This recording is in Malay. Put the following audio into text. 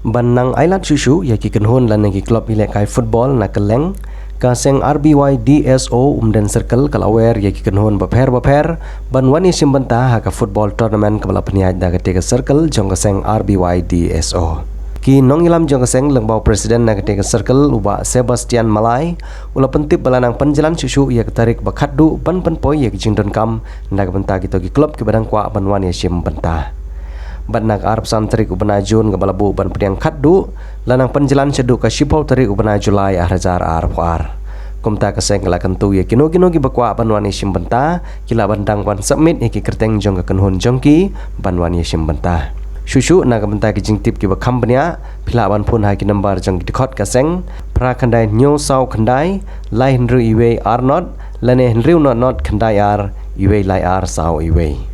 Banang ailat susu ya ki kenhon lan ki klub ilek kai football na keleng ka seng RBY DSO umden circle kalawer ya ki kenhon baper ban wani simbanta ha ka football tournament kabala peniaj da ka circle jong ka seng RBY DSO ki nong ilam jong ka seng lengbau presiden na ka circle uba Sebastian Malay ula pentip balanang penjalan susu ya tarik bakaddu ban poi ya ki jingdon kam na ka benta ki klub ki badang kwa ban wani simbanta ban nak arab sam tarik ubana Jun ke balabu ban pediang kaddu lanang penjalan seduk ka sipau tarik ubana Julai ahrajar arfar kumta ka seng la kentu ye kino gi bakwa ban wani simbenta kila bandang ban submit ki kerteng jong ka kenhon jongki ban wani simbenta susu na ka benta ki jingtip ki bakam bania pila ban pun ha ki number jong ki khot ka seng pra khandai nyo sau khandai lai henry iwe arnot lane henry not khandai ar iwe lai ar sau iwe